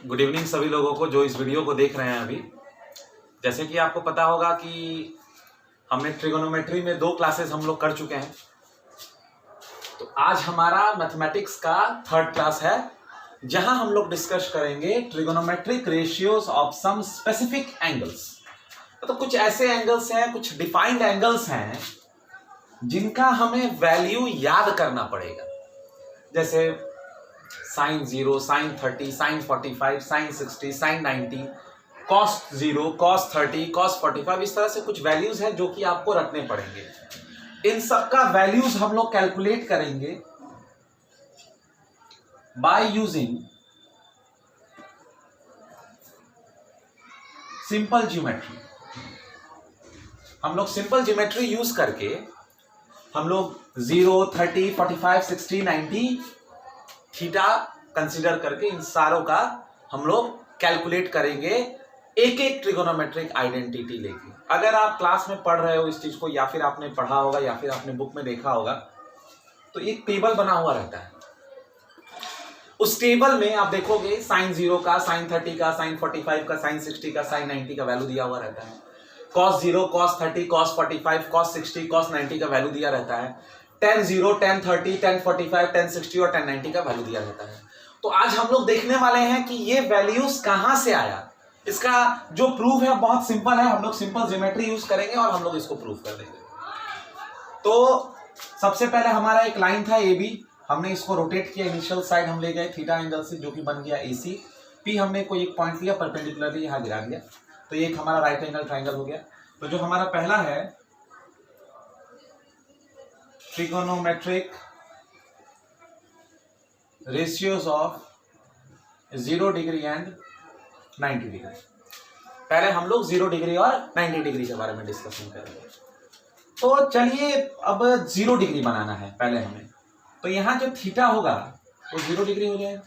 Good evening सभी लोगों को जो इस वीडियो को देख रहे हैं अभी। जैसे कि आपको पता होगा कि हमने ट्रिगोनोमेट्री में 2 क्लासेस हम लोग कर चुके हैं। तो आज हमारा मैथमेटिक्स का 3rd क्लास है, जहां हम लोग डिस्कस करेंगे trigonometric ratios of some specific angles. तो कुछ ऐसे एंगल्स हैं, कुछ डिफाइंड एंगल्स हैं जिनका हमें वैल्यू याद करना पड़ेगा, जैसे sin 0, sin 30, sin 45, sin 60, sin 90, cos 0, cos 30, cos 45। इस तरह से कुछ वैल्यूज हैं जो कि आपको रखने पड़ेंगे। इन सब का वैल्यूज हम लोग कैलकुलेट करेंगे बाय यूजिंग सिंपल ज्योमेट्री। हम लोग सिंपल ज्योमेट्री यूज करके हम लोग 0, 30, 45, 60, 90 थीटा कंसीडर करके इन सारों का हम लोग कैलकुलेट करेंगे एक एक ट्रिगोनोमेट्रिक आइडेंटिटी लेके। अगर आप क्लास में पढ़ रहे हो इस चीज को, या फिर आपने पढ़ा होगा या फिर आपने बुक में देखा होगा, तो एक टेबल बना हुआ रहता है। उस टेबल में आप देखोगे sin 0 का, sin 30 का, sin 45 का, sin 60 का, sin 90 का वैल्यू दिया हुआ रहता है। cos 0, cos 30, cos 45, cos 60, cos 90 का वैल्यू दिया रहता है। tan 0, tan 30, tan 45, tan 60 और tan 90 का वैल्यू दिया रहता है। तो आज हम लोग देखने वाले हैं कि ये वैल्यूज कहां से आया। इसका जो प्रूफ है बहुत सिंपल है। हम लोग सिंपल ज्योमेट्री यूज करेंगे और हम लोग इसको प्रूफ कर देंगे। तो सबसे पहले हमारा एक लाइन था AB, हमने इसको रोटेट किया, इनिशियल साइड हम ले गए थीटा एंगल से, जो कि बन गया AC। P हमने कोई एक पॉइंट लिया, परपेंडिकुलरली यहां गिरा दिया, तो ये एक हमारा राइट एंगल ट्राइंगल हो गया। तो जो हमारा पहला है trigonometric ratios of 0 degree and 90 degree. पहले हम लोग 0 डिग्री और 90 डिग्री के बारे में डिस्कशन करेंगे। तो चलिए अब 0 डिग्री बनाना है पहले हमें। तो यहां जो थीटा होगा वो 0 डिग्री हो जाएगा।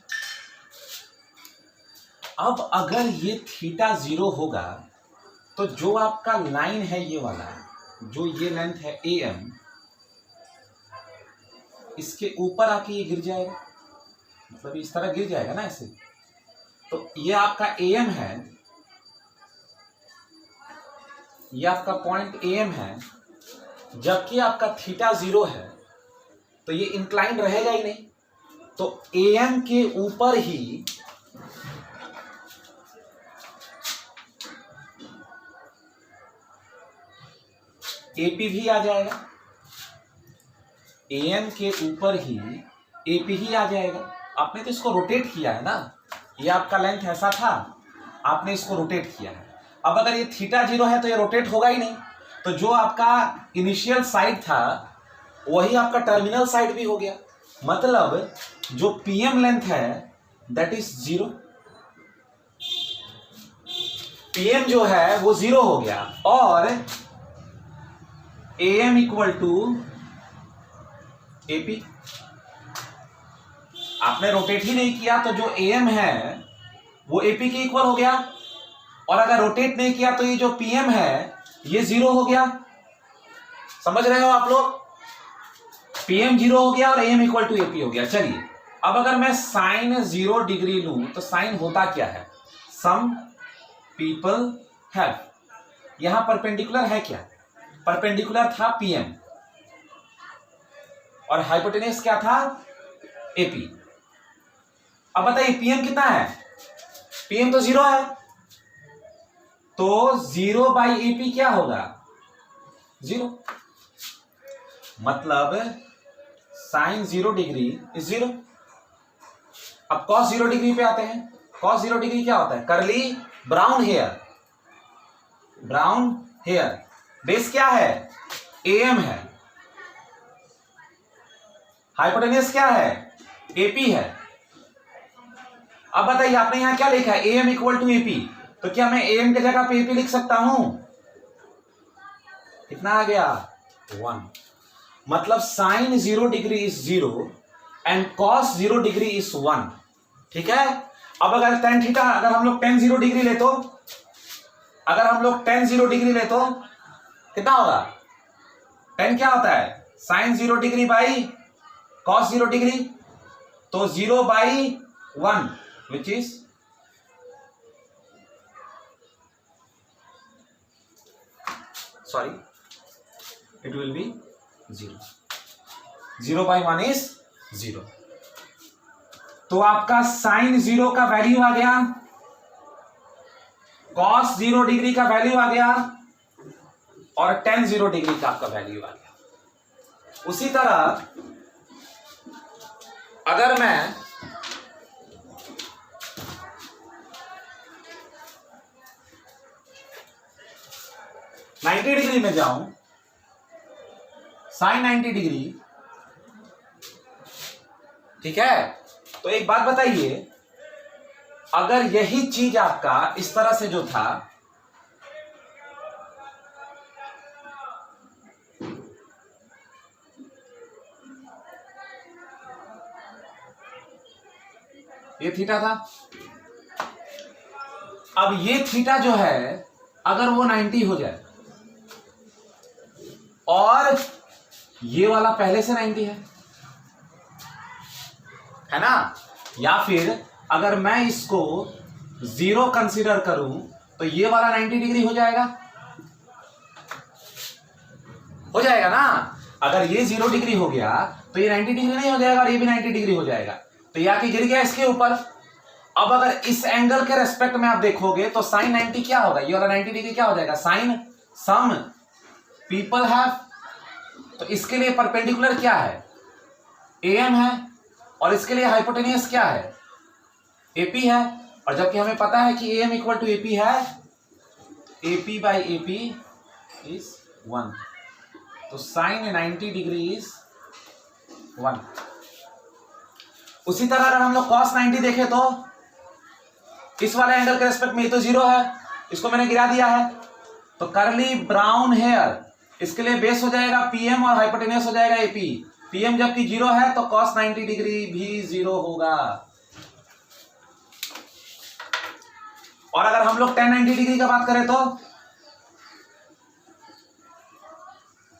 अब अगर ये थीटा 0 होगा तो जो आपका लाइन है ये वाला, जो ये लेंथ है AM, इसके ऊपर आके ये गिर जाएगा, मतलब इस तरह गिर जाएगा ना ऐसे। तो ये आपका AM है, ये आपका पॉइंट AM है, जबकि आपका थीटा 0 है, तो ये इंक्लाइन रहेगा ही नहीं। तो AM के ऊपर ही AP भी आ जाएगा, AM के ऊपर ही AP ही आ जाएगा। आपने तो इसको रोटेट किया है ना, ये आपका लेंथ ऐसा था, आपने इसको रोटेट किया है। अब अगर ये थीटा 0 है तो ये रोटेट होगा ही नहीं। तो जो आपका इनिशियल साइड था वही आपका टर्मिनल साइड भी हो गया। मतलब जो PM लेंथ है दैट इज 0। PM जो है वो 0 हो गया और AM इक्वल टू AP। आपने रोटेट ही नहीं किया तो जो AM है वो AP के इक्वल हो गया, और अगर रोटेट नहीं किया तो ये जो PM है ये 0 हो गया। समझ रहे हो आप लोग? PM 0 हो गया और AM इक्वल टू AP हो गया। चलिए अब अगर मैं साइन 0 डिग्री लूं तो साइन होता क्या है? सम पीपल हैव, यहां परपेंडिकुलर है क्या? परपेंडिकुलर था PM और हाइपोटेन्यूज क्या था? AP। अब बताइए PM कितना है? PM तो 0 है, तो 0 बाई AP क्या होगा? 0। मतलब साइन 0 डिग्री इज 0। अब cos 0 डिग्री पे आते हैं। cos 0 डिग्री क्या होता है? Curly brown hair. Brown hair base क्या है? AM है। हाइपोटेन्यूज क्या है? AP है। अब बताइए आपने यहां क्या लिखा है? AM equal to AP। तो क्या मैं AM की जगह पे AP लिख सकता हूं? कितना आ गया? 1। मतलब sine 0 degree is 0 and cos 0 degree is 1। ठीक है। अब अगर tan थीटा, अगर हम लोग tan 0 डिग्री ले तो, अगर हम लोग tan 0 डिग्री ले तो कितना होगा? tan क्या होता है? Sine 0 degree by cos 0 degree. तो 0 by 1 which is sorry, it will be 0. 0/1 is 0. तो आपका साइन 0 का वैल्यू आ गया, कॉस 0 डिग्री का वैल्यू आ गया और tan 0 डिग्री का आपका वैल्यू आ गया. उसी तरह अगर मैं डिग्री में जाऊं, साइन 90 डिग्री, ठीक है, तो एक बात बताइए, अगर यही चीज आपका इस तरह से जो था, ये थीटा था, अब ये थीटा जो है अगर वो 90 हो जाए और ये वाला पहले से 90 है ना, या फिर अगर मैं इसको 0 कंसीडर करूं तो ये वाला 90 डिग्री हो जाएगा ना. अगर ये 0 डिग्री हो गया तो ये 90 डिग्री नहीं हो जाएगा और ये भी 90 डिग्री हो जाएगा, तो ये आके गिर गया इसके ऊपर. अब अगर इस एंगल के रेस्पेक्ट में आप देखोगे तो साइन 90 क्या होगा, ये वाला 90 डिग्री क्या हो जाएगा, साइन सम पीपल हैव. तो इसके लिए परपेंडिकुलर क्या है, AM है, और इसके लिए हाइपोटेनियस क्या है, AP है. और जबकि हमें पता है कि AM इक्वल टू AP है, AP/AP इज 1. तो साइन 90 डिग्री इज 1. उसी तरह अगर हम लोग cos 90 देखें तो इस वाले एंगल के रेस्पेक्ट में ये तो 0 है, इसको मैंने गिरा दिया है, तो करली ब्राउन हेयर इसके लिए बेस हो जाएगा PM और हाइपोटेनियस हो जाएगा AP. PM जबकि 0 है तो cos 90 डिग्री भी 0 होगा. और अगर हम लोग tan 90 डिग्री का बात करें तो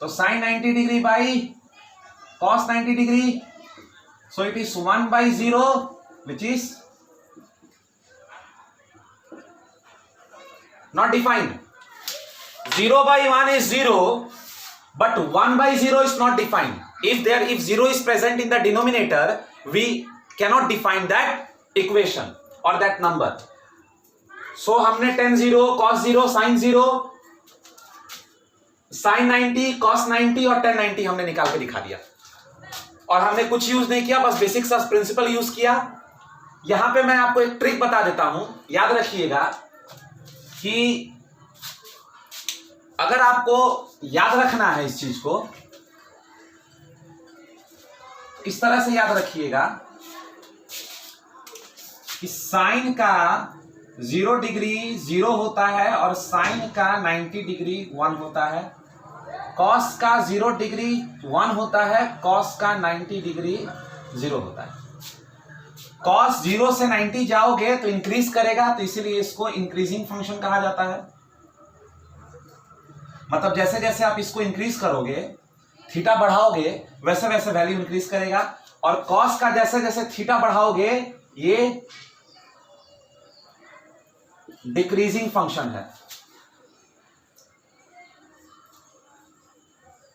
sin 90 degree by cos 90 degree, so it is 1/0 which is not defined. 0/1 is 0 but 1/0 is not defined. If 0 is present in the denominator, we cannot define that equation or that number. So हमने tan 0, cos 0, sin 0, sin 90, cos 90 और tan 90 हमने निकाल के दिखा दिया. और हमने कुछ यूज नहीं किया, बस बेसिक सा प्रिंसिपल यूज किया. यहां पे मैं आपको एक ट्रिक बता देता हूं, याद रखिएगा कि अगर आपको याद रखना है इस चीज को, इस तरह से याद रखिएगा कि साइन का 0 डिग्री 0 होता है और साइन का 90 डिग्री 1 होता है. कॉस का 0 डिग्री 1 होता है, कॉस का 90 डिग्री 0 होता है. कॉस 0 से 90 जाओगे तो इंक्रीज करेगा, तो इसीलिए इसको इंक्रीजिंग फंक्शन कहा जाता है. मतलब जैसे जैसे आप इसको इंक्रीज करोगे, थीटा बढ़ाओगे, वैसे वैसे वैल्यू इंक्रीज करेगा. और कॉस का जैसे जैसे थीटा बढ़ाओगे ये डिक्रीजिंग फंक्शन है.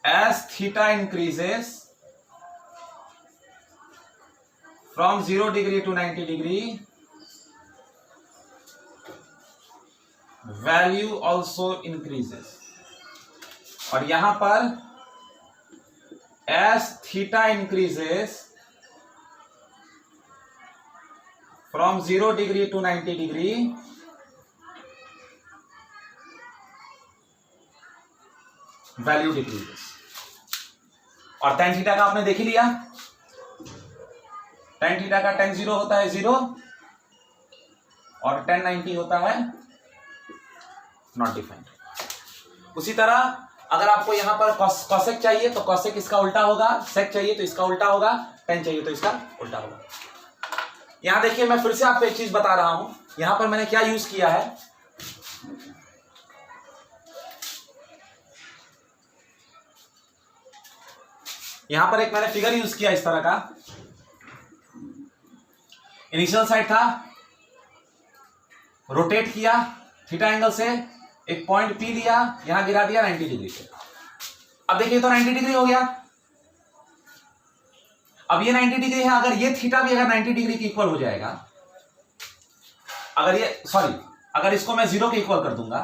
As theta increases from 0 degree to 90 degree, value also increases. और यहां पर as theta increases from 0 degree to 90 degree, value decreases. और tan थीटा का आपने देख ही लिया, tan थीटा का tan 0 होता है 0 और tan 90 होता है नॉट डिफाइंड. उसी तरह अगर आपको यहां पर कॉसेक चाहिए तो कॉसेक इसका उल्टा होगा, सेक चाहिए तो इसका उल्टा होगा, tan चाहिए तो इसका उल्टा होगा. यहां देखिए, मैं फिर से आपको एक चीज बता रहा हूं, यहां पर मैंने क्या यूज किया है. यहां पर एक मैंने फिगर यूज किया इस तरह का. इनिशियल साइड था, रोटेट किया थीटा एंगल से, एक पॉइंट P लिया, यहां गिरा दिया 90 डिग्री पे। अब देखिए तो 90 डिग्री हो गया। अब ये 90 डिग्री है, अगर ये थीटा भी अगर 90 डिग्री के इक्वल हो जाएगा, अगर ये अगर इसको मैं 0 के इक्वल कर दूंगा,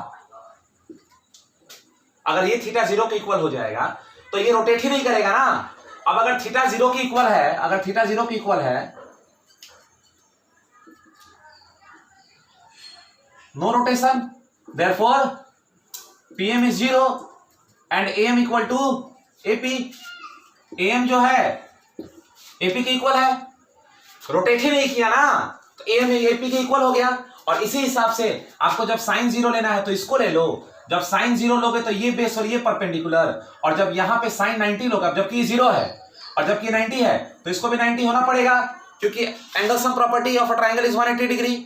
अगर ये थीटा 0 के इक्वल हो जाएगा तो ये रोटेट ही नहीं करेगा ना। अब अगर थीटा 0 के इक्वल है, अगर थीटा 0 के इक्वल है, no rotation, therefore PM is 0 and AM equal to AP। AM जो है AP के इक्वल है, रोटेट ही नहीं किया ना, तो AM AP के इक्वल हो गया। और इसी हिसाब से आपको जब साइन 0 लेना है तो इसको ले लो, जब साइन 0 लोगे तो ये बेस और ये परपेंडिकुलर, और जब यहां पे साइन 90 लोगे, जबकि 0 है और जबकि 90 है तो इसको भी 90 होना पड़ेगा, क्योंकि angle sum property of a triangle is 180 degree.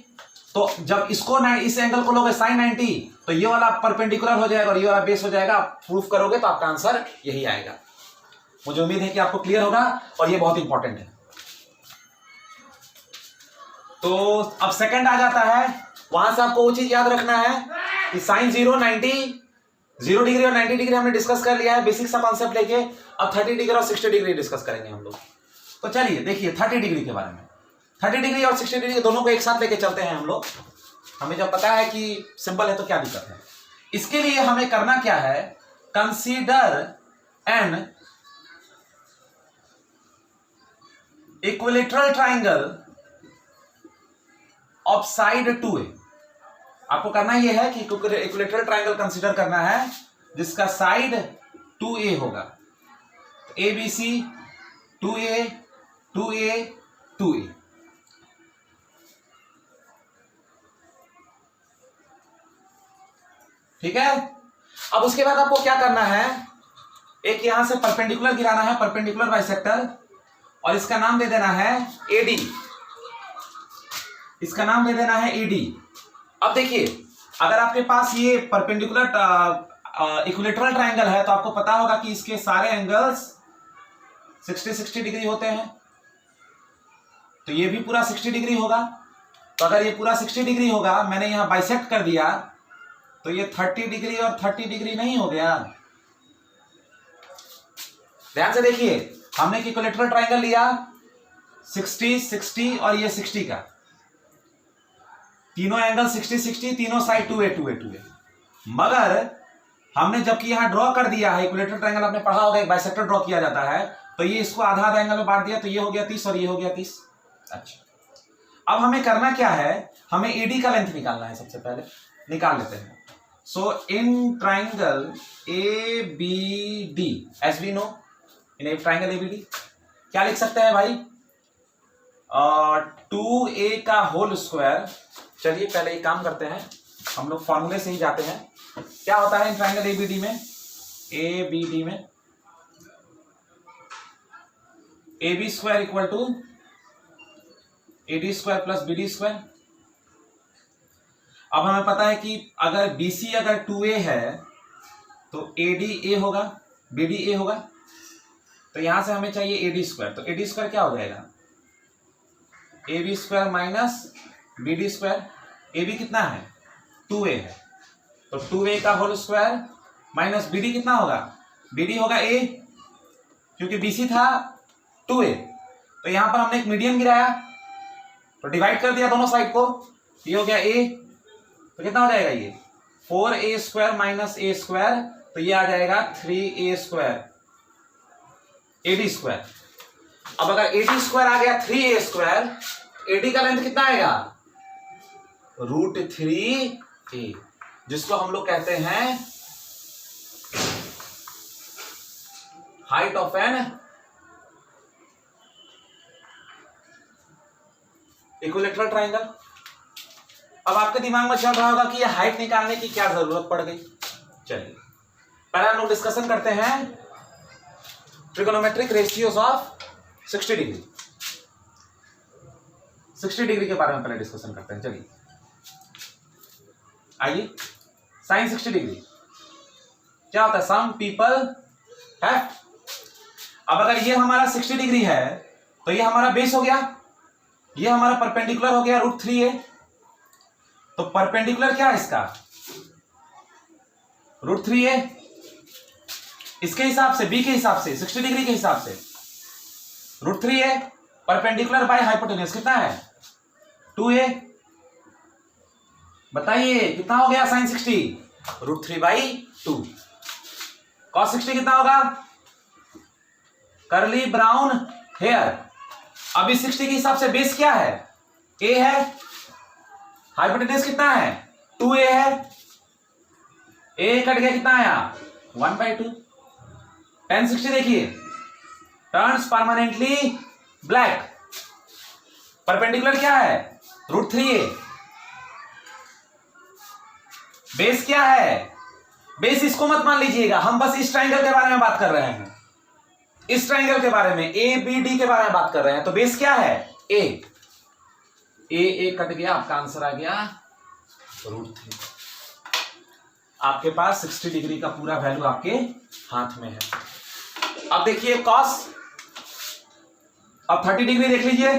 तो जब इसको इस एंगल को लोगे साइन 90 तो ये वाला परपेंडिकुलर हो जाएगा और ये वाला बेस हो जाएगा। आप प्रूफ करोगे तो आपका आंसर यही आएगा। मुझे उम्मीद है कि आपको क्लियर होगा और ये बहुत इंपॉर्टेंट है। तो अब सेकंड आ जाता है, वहां से आपको वो चीज याद रखना है कि साइन 0 डिग्री और 90 डिग्री हमने डिस्कस कर लिया है बेसिक सा कॉन्सेप्ट लेके। अब 30 डिग्री और 60 डिग्री डिस्कस करेंगे हम लोग। तो चलिए देखिए 30 डिग्री के बारे में। 30 डिग्री और 60 डिग्री दोनों को एक साथ लेके चलते हैं हम लोग। हमें जब पता है कि सिंपल है तो क्या दिक्कत है। इसके लिए हमें करना क्या है, consider an equilateral triangle of side 2a। आपको करना यह है कि इक्विलेटरल ट्राइंगल कंसीडर करना है जिसका साइड 2a होगा। ABC 2a 2a 2a। ठीक है। अब उसके बाद आपको क्या करना है, एक यहां से परपेंडिकुलर गिराना है, परपेंडिकुलर बाइसेक्टर, और इसका नाम दे देना है AD। इसका नाम दे देना है AD। अब देखिए अगर आपके पास ये परपेंडिकुलर इक्विलेटरल ट्रायंगल है तो आपको पता होगा कि इसके सारे एंगल्स 60 डिग्री होते हैं, तो ये भी पूरा 60 डिग्री होगा। तो अगर ये पूरा 60 डिग्री होगा, मैंने यहां बाइसेक्ट कर दिया, तो ये 30 डिग्री और 30 डिग्री नहीं हो गया। ध्यान से देखिए, हमने इक्विलेटरल ट्रायंगल लिया 60 60 और ये 60 का, तीनों एंगल 60 60, तीनों साइड 2a 2a 2a। मगर हमने जबकि यहां ड्रॉ कर दिया है इक्विलेटरल ट्रायंगल, आपने पढ़ा होगा एक बाइसेक्टर ड्रॉ किया जाता है, तो ये इसको आधा आधा एंगल में बांट दिया, तो ये हो गया 30 और ये हो गया 30। अच्छा, अब हमें करना क्या है, हमें AD का लेंथ निकालना है। सबसे पहले निकाल लेते हैं। So in triangle ABD, as we know in a triangle ABD क्या लिख सकते हैं भाई, 2a का होल स्क्वायर। चलिए पहले एक काम करते हैं, हम लोग फॉर्मूले से ही जाते हैं। क्या होता है इन ट्राइंगल ABD में AB square equal to AD square plus BD square. अब हमें पता है कि अगर BC अगर 2a है तो AD a होगा, BD a होगा, तो यहां से हमें चाहिए AD स्क्वायर। तो AD स्क्वायर क्या हो जाएगा, AB square minus BD square. AB कितना है, 2a है, तो 2a का होल स्क्वायर माइनस BD कितना होगा, BD होगा a, क्योंकि BC था 2a, तो यहां पर हमने एक मीडियन गिराया तो डिवाइड कर दिया दोनों साइड को, ये हो गया a, तो कितना हो जाएगा ये 4a square minus a square, तो ये आ जाएगा 3a स्क्वायर AD स्क्वायर। अब अगर AD स्क्वायर आ गया 3a स्क्वायर, AD का लेंथ कितना आएगा, √3a, जिसको हम लोग कहते हैं height of an equilateral triangle. अब आपके दिमाग में चल रहा होगा कि ये हाइट निकालने की क्या जरूरत पड़ गई। चलिए पहले हम लोग डिस्कशन करते हैं trigonometric ratios of 60 degree. 60 degree के बारे में पहले डिस्कशन करते हैं। चलिए आइए, साइन 60 डिग्री क्या होता है, सम पीपल है। अब अगर ये हमारा 60 डिग्री है तो ये हमारा बेस हो गया, ये हमारा परपेंडिकुलर हो गया √3a। तो परपेंडिकुलर क्या है इसका, √3a, इसके हिसाब से, बी के हिसाब से 60 डिग्री के हिसाब से √3a परपेंडिकुलर बाय हाइपोटेन्यूज कितना है 2a। बताइए कितना हो गया sin 60 √3/2। cos 60 कितना होगा कर्ली ब्राउन हेयर। अब इस 60 के हिसाब से बेस क्या है a है, हाइपोटेन्यूज कितना है 2a है, a कट गया कितना आया 1/2। tan 60 देखिए टर्न्स परमानेंटली ब्लैक, परपेंडिकुलर क्या है √3a। बेस क्या है, बेस इसको मत मान लीजिएगा, हम बस इस ट्राइंगल के बारे में बात कर रहे हैं, इस ट्राइंगल के बारे में ABD के बारे में बात कर रहे हैं। तो बेस क्या है a कट गया, आपका आंसर आ गया √3। आपके पास 60 डिग्री का पूरा वैल्यू आपके हाथ में है। अब देखिए cos, अब 30 डिग्री देख लीजिए,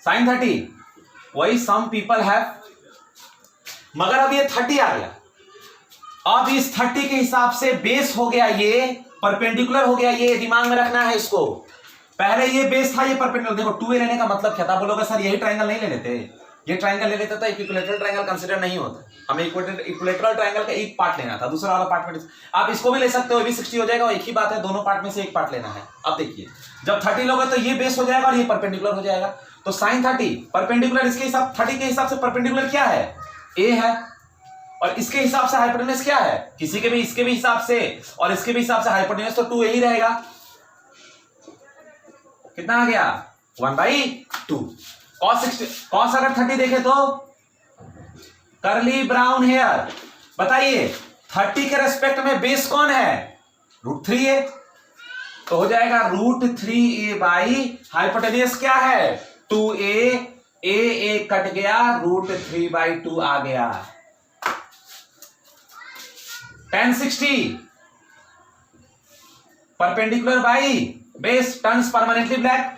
sin 30 वही सम पीपल हैव, मगर अब ये 30 आ गया। अब इस 30 के हिसाब से बेस हो गया, ये परपेंडिकुलर हो गया, ये दिमाग में रखना है इसको। पहले ये बेस था, ये परपेंडिकुलर। देखो 2a लेने का मतलब क्या था, बोलोगे सर यही ट्राइंगल नहीं ले लेते, ये ट्राइंगल ले लेते तो इक्विलेटरल ट्राइंगल कंसीडर नहीं होता, हमें इक्विलेटरल ट्राइंगल का एक पार्ट लेना था, दूसरा वाला पार्ट में आप इसको भी ले सकते हो, ये भी 60 हो जाएगा, एक ही बात है, दोनों पार्ट में से एक पार्ट लेना है। अब देखिए जब 30 लोगे तो ये बेस हो जाएगा और ये परपेंडिकुलर हो जाएगा। तो sin 30 परपेंडिकुलर, इसके हिसाब 30 के हिसाब से परपेंडिकुलर क्या है a है, और इसके हिसाब से हाइपोटेन्यूज क्या है, किसी के भी, इसके भी हिसाब से और इसके भी हिसाब से हाइपोटेन्यूज तो 2a ही रहेगा। कितना आ गया 1/2। cos अगर 30 देखे तो कर्ली ब्राउन हेयर। बताइए 30 के रेस्पेक्ट में बेस कौन है √3a, तो हो जाएगा √3a बाई हाइपोटेन्यूज क्या है 2a, a कट गया, √3/2 आ गया। tan 60 perpendicular by base turns permanently black.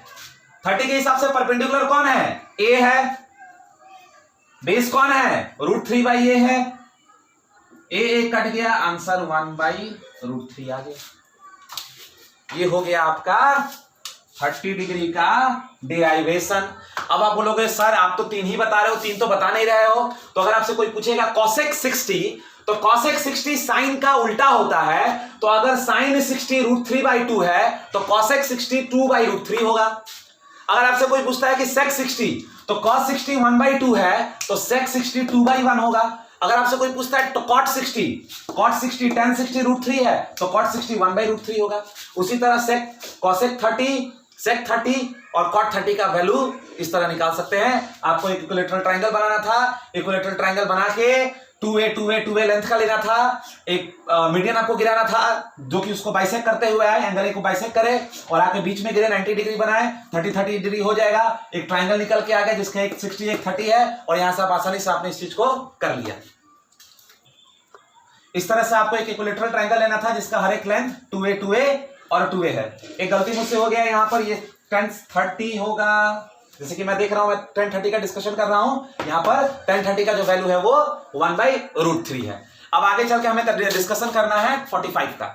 30 के हिसाब से परपेंडिकुलर कौन है a है, बेस कौन है √3/a है, a कट गया, आंसर 1/√3 आ गया। ये हो गया आपका 30 डिग्री का डेरिवेशन। अब आप बोलोगे सर आप तो 3 ही बता रहे हो, 3 तो बता नहीं रहे हो। तो अगर आपसे कोई पूछेगा cosec 60, तो cosec 60 साइन का उल्टा होता है, तो अगर sin 60 √3/2 है तो cosec 60 2/√3 होगा। अगर आपसे कोई पूछता है कि sec 60, तो cos 60 1/2 है तो sec 60 2/1 होगा। अगर आपसे कोई पूछता है तो cot 60 tan 60 √3 है तो cot 60 1/√3 होगा। उसी तरह cosec 30 और cot 30 का वैल्यू इस तरह निकाल सकते हैं। आपको एक इक्विलेटरल ट्राइंगल बनाना था, इक्विलेटरल ट्राइंगल बना के 2a लेंथ का लेना था, एक मीडियन आपको गिराना था जो कि उसको बाइसेक्ट करते हुए आए, एंगल को बाइसेक्ट करे और आके बीच में गिरे, 90 डिग्री बनाए, 30 डिग्री हो जाएगा। एक ट्राइंगल निकल के आ गया जिसका एक 60 एक 30 है, और यहां से आप आसानी से आपने इस चीज को कर लिया। इस तरह से आपको एक इक्विलेटरल ट्राइंगल लेना था जिसका हर एक लेंथ 2a और 2a है। एक गलती मुझसे हो गया यहाँ पर, ये tan 30 होगा, जैसे कि मैं देख रहा हूं, मैं tan 30 का डिस्कशन कर रहा हूं, यहां पर tan 30 का जो वैल्यू है वो 1/√3 है। अब आगे चल के हमें डिस्कशन करना है 45 का।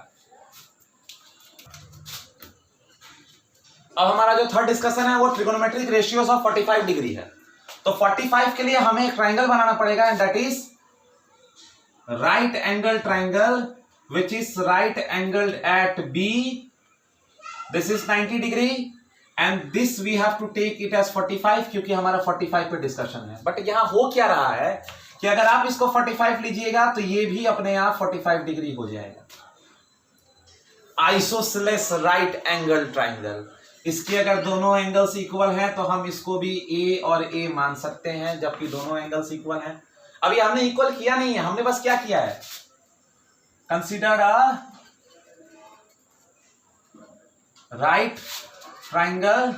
अब हमारा जो थर्ड डिस्कशन है वो ट्रिगोनोमेट्रिक रेशियोज ऑफ 45 डिग्री है। तो 45 के लिए हमें एक ट्राइंगल बनाना पड़ेगा, and that is right angle triangle which is right angled at B, this is 90 degree, and this we have to take it as 45 क्योंकि हमारा 45 पे डिस्कशन है। बट यहां हो क्या रहा है कि अगर आप इसको 45 लीजिएगा तो ये भी अपने आप 45 डिग्री हो जाएगा। आइसोसेलेस राइट एंगल ट्राइंगल, इसके अगर दोनों एंगल्स इक्वल हैं तो हम इसको भी A और A मान सकते हैं, जबकि दोनों एंगल्स इक्वल हैं। अभी हमने इक्वल किया नहीं है, हमने बस क्या किया है, consider a right triangle,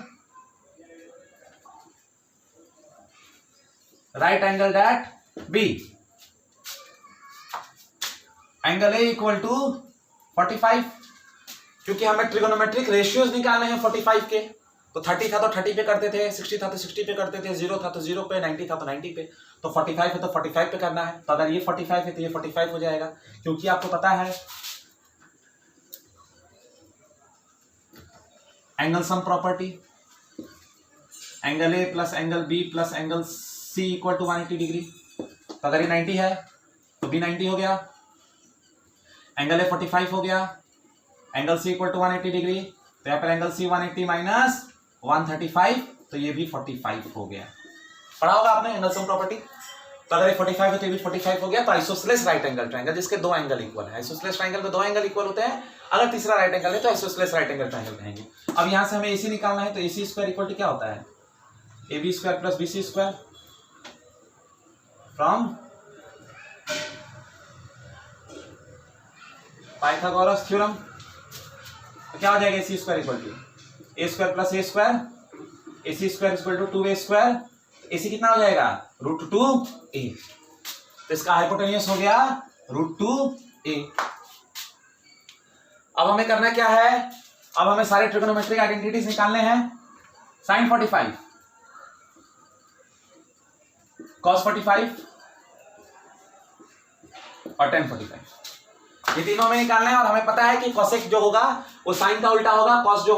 right angle at B, angle A equal to 45, क्योंकि हमें ट्रिगोनोमेट्रिक रेशियोज निकालने हैं 45 के। तो 30 था तो 30 पे करते थे, 60 था तो 60 पे करते थे, 0 था तो 0 पे, 90 था तो 90 पे, तो 45 है तो 45 पे करना है। तो अगर ये 45 है तो ये 45 हो जाएगा, क्योंकि आपको पता है angle sum property, angle A plus angle B plus angle C equal to 180 degree. तो अगर ये 90 है तो बी 90 हो गया, एंगल ए 45 हो गया, angle C equal to 180 degree, तो यहाँ पर एंगल सी 180 माइनस 135, तो ये भी 45 हो गया। पढ़ा होगा आपने एंगल सम प्रॉपर्टी। तो अगर ये 45 है तो ये भी 45 हो गया। तो आइसोसेलेस राइट एंगल ट्रायंगल जिसके दो एंगल इक्वल है, आइसोसेलेस ट्रायंगल में दो एंगल इक्वल होते हैं, अगर तीसरा राइट एंगल है तो आइसोसेलेस राइट एंगल ट्रायंगल कहेंगे। अब यहाँ से हमें एसी निकालना है, तो एसी स्क्वायर इक्वल टू क्या होता है, A B square plus B C square from Pythagoras theorem. तो क्या हो जाएगा, AC square equal to A square plus A square, AC square equal to 2a square, AC कितना हो जाएगा √2a, तो इसका हाइपोटेन्यूस हो गया √2a। अब हमें करना क्या है, अब हमें सारे ट्रिगोनोमेट्रिक आइडेंटिटीज निकालने हैं। sin 45 cos 45 और tan 45, ये तीनों में निकालना है। और हमें पता है कि cosec जो होगा वो sin का उल्टा होगा, cos जो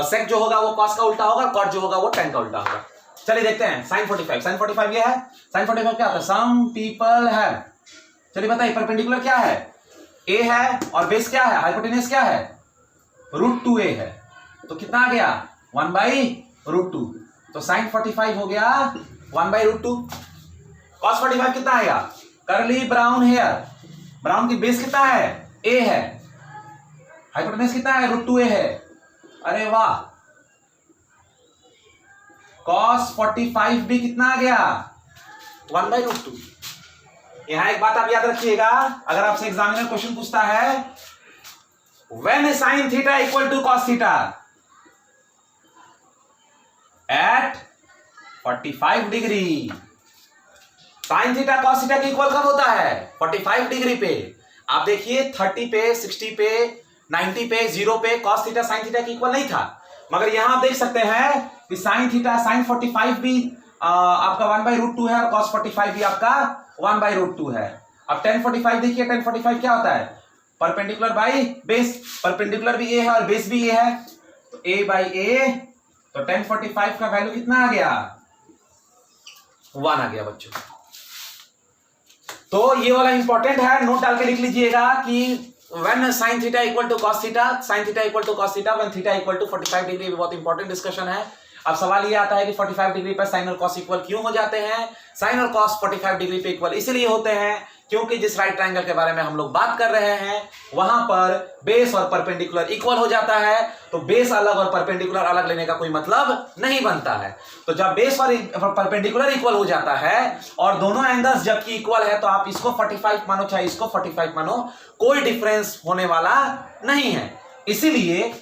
sec जो होगा वो cos का उल्टा होगा, cot जो होगा वो tan का उल्टा होगा। चलिए देखते हैं sin 45 ये है, sin 45 क्या होता है, सम पीपल है। चलिए बताइए परपेंडिकुलर क्या है, a है और बेस क्या है, हाइपोटेन्यूस क्या है √2a है, तो कितना आ गया 1/√2, तो sin 45 हो गया 1/√2। cos 45 कितना आएगा, कर्ली ब्राउन हेयर, ब्राउन की बेस कितना है a है, हाइपोटेन्यूस कितना है √2a है। अरे वाह, cos 45 भी कितना आ गया 1/√2। यहां एक बात आप याद रखिएगा, अगर आपसे एग्जामिनर क्वेश्चन पूछता है when sin theta equal to cos theta at 45 degree, sin theta cos theta के इक्वल कब होता है 45 डिग्री पे। आप देखिए 30 पे, 60 पे, 90 पे, 0 पे cos थीटा sin थीटा के इक्वल नहीं था, मगर यहां आप देख सकते हैं कि sin थीटा sin 45 भी आपका 1/√2 है और cos 45 भी आपका 1/√2 है। अब tan 45 देखिए, tan 45 क्या होता है, परपेंडिकुलर बाई बेस, परपेंडिकुलर भी a है और बेस भी a है, तो a/a, तो tan 45 का वैल्यू कितना आ गया 1 आ गया बच्चों। तो ये वाला इंपॉर्टेंट है, नोट डाल के लिख लीजिएगा कि when sin theta equal to cos theta, sin theta equal to cos theta, when theta equal to 45 degree, बहुत इंपॉर्टेंट डिस्कशन है। अब सवाल ये आता है कि 45 डिग्री पर sin और cos इक्वल क्यों हो जाते हैं। sin और cos 45 डिग्री पे इक्वल इसलिए होते हैं क्योंकि जिस राइट ट्रायंगल के बारे में हम लोग बात कर रहे हैं वहां पर बेस और परपेंडिकुलर इक्वल हो जाता है, तो बेस अलग और परपेंडिकुलर अलग लेने का कोई मतलब नहीं बनता है। तो जब बेस और परपेंडिकुलर इक्वल हो जाता है और दोनों एंगल्स जबकि इक्वल है, तो आप इसको 45 मानो चाहे इसको 45 मानो, कोई डिफरेंस होने वाला नहीं है। इसीलिए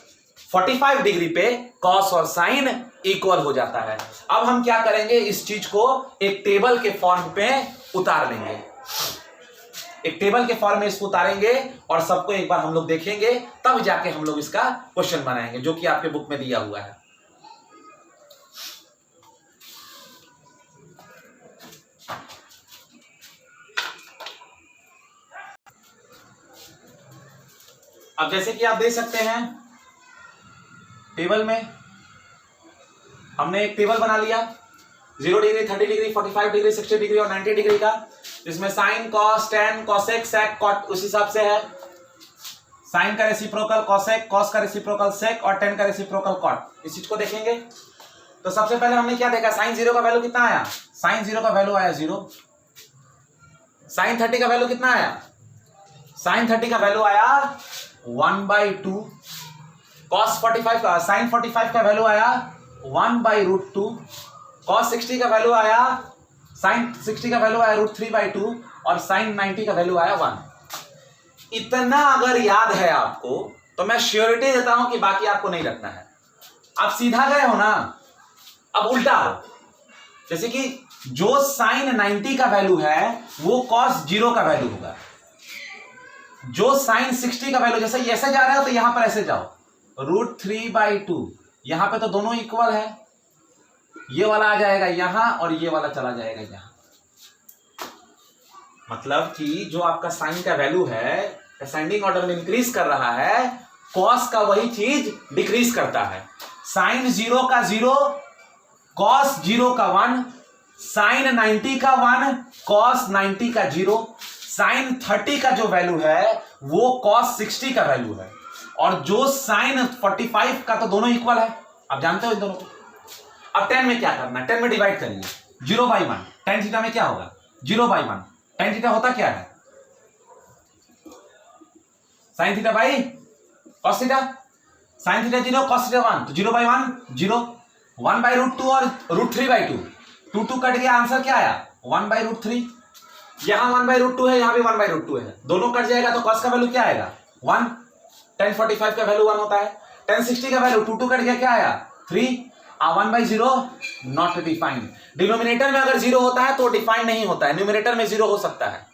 45 डिग्री पे cos और sin इक्वल हो जाता है। अब हम क्या करेंगे, इस चीज को एक टेबल के फॉर्म पे उतार लेंगे, एक टेबल के फॉर्म में इसको उतारेंगे और सबको एक बार हम लोग देखेंगे, तब जाके हम लोग इसका क्वेश्चन बनाएंगे जो कि आपके बुक में दिया हुआ है। अब जैसे कि आप देख सकते हैं टेबल में हमने एक टेबल बना लिया 0 डिग्री, 30 डिग्री, 45 डिग्री, 60 डिग्री और 90 डिग्री का, जिसमें sin, cos, tan, cosec, sec, cot उस हिसाब से है। sin का रेसिप्रोकल cosec, cos का रेसिप्रोकल sec और tan का रेसिप्रोकल cot। इस चीज को देखेंगे तो सबसे पहले हमने क्या देखा, sin 0 का वैल्यू कितना आया, sin 0 का वैल्यू आया 0। sin 30 का वैल्यू कितना आया, sin 30 का वैल्यू आया 1/2। cos 45 का, sin 45 का वैल्यू आया 1/√2। cos 60 का वैल्यू आया, sin 60 का वैल्यू आया √3/2 और sin 90 का वैल्यू आया 1। इतना अगर याद है आपको तो मैं श्योरिटी देता हूं कि बाकी आपको नहीं रखना है। आप सीधा गए हो ना, अब उल्टा हो, जैसे कि जो sin 90 का वैल्यू है वो cos 0 का वैल्यू होगा, जो sin 60 का वैल्यू, जैसे ऐसे जा रहे हो तो यहां पर ऐसे जाओ √3/2, यहां पे तो दोनों इक्वल है, ये वाला आ जाएगा यहां और ये वाला चला जाएगा यहां। मतलब कि जो आपका साइन का वैल्यू है असेंडिंग ऑर्डर में इंक्रीज कर रहा है, कॉस का वही चीज डिक्रीज करता है। साइन 0 का 0, कॉस 0 का 1, साइन 90 का 1, कॉस 90 का 0, साइन 30 का जो वैल्यू है वो कॉस 60 का वैल्यू है, और जो साइन 45 का तो दोनों इक्वल है, आप जानते हो इन दोनों को। अब 10 में क्या करना है, 10 में डिवाइड करिए 0/1, tan थीटा में क्या होगा 0/1, tan थीटा होता क्या है sine theta by cos theta, sine theta 0 cos theta 1, तो 0/1 0, 1/√2 और √3/2, 2 कट गया, आंसर क्या आया 1/√3। यहां 1/√2 है, यहां भी 1/√2 है, दोनों कट जाएगा तो कॉस का वैल्यू क्या आएगा 1, tan 45 का वैल्यू 1 होता है, tan 60 का वैल्यू 2 कट गया क्या आया 3, 1/0 नॉट डिफाइंड। डिनोमिनेटर में अगर 0 होता है तो डिफाइंड नहीं होता है, न्यूमरेटर में 0 हो सकता है।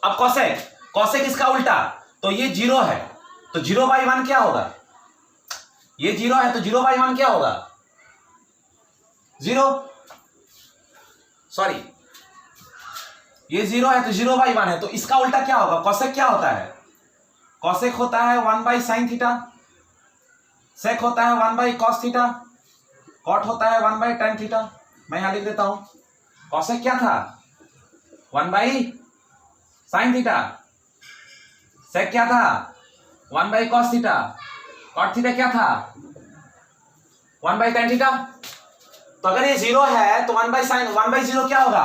अब कॉसेक, कॉसेक इसका उल्टा, तो ये 0 है तो 0/1 क्या होगा, ये 0 है तो 0/1 क्या होगा 0, सॉरी ये 0 है तो 0/1 है, तो इसका उल्टा क्या होगा, कॉसेक क्या होता है, कॉसेक होता है 1/sin थीटा, सेक होता है 1/cos थीटा, कॉट होता है 1/tan थीटा। मैं यहां लिख देता हूं, कॉसेक क्या था 1/sin थीटा, सेक क्या था 1/cos थीटा, कॉट थीटा क्या था 1/tan थीटा। तो अगर ये 0 है तो 1/sin 1/0 क्या होगा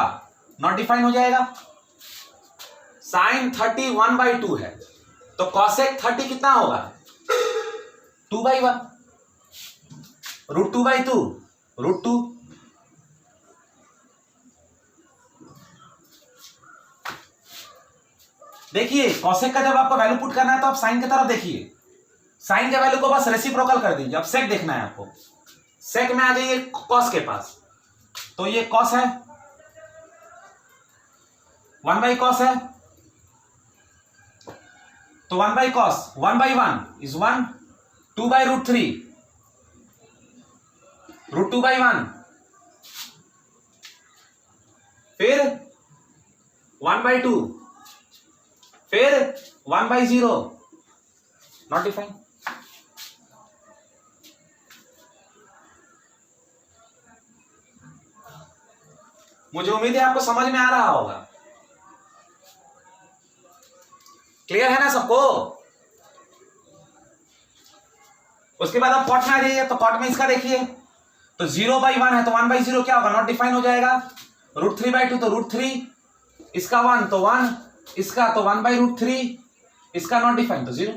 नॉट डिफाइन हो जाएगा। sin 30 1/2 है तो कॉसेक 30 कितना होगा 2/1, √2/2 √2। देखिए कॉसेक का जब आपको वैल्यू पुट करना है तो आप साइन की तरफ देखिए, साइन के वैल्यू को बस रेसिप्रोकल कर दीजिए। अब सेक देखना है आपको, सेक में आ जाइए कॉस के पास, तो ये कॉस है 1/cos है, तो 1/cos 1/1 इज 1, 2/√3 √2/1, फिर 1/2, फिर 1/0 नॉट डिफाइन। मुझे उम्मीद है आपको समझ में आ रहा होगा, क्लियर है ना सबको। उसके बाद आप कॉट में आ जाइए, तो कॉट में इसका देखिए, तो 0/1 है तो 1/0 क्या होगा नॉट डिफाइन हो जाएगा, √3/2 तो √3, इसका 1 तो 1, इसका तो 1/√3, इसका नॉट डिफाइन तो 0।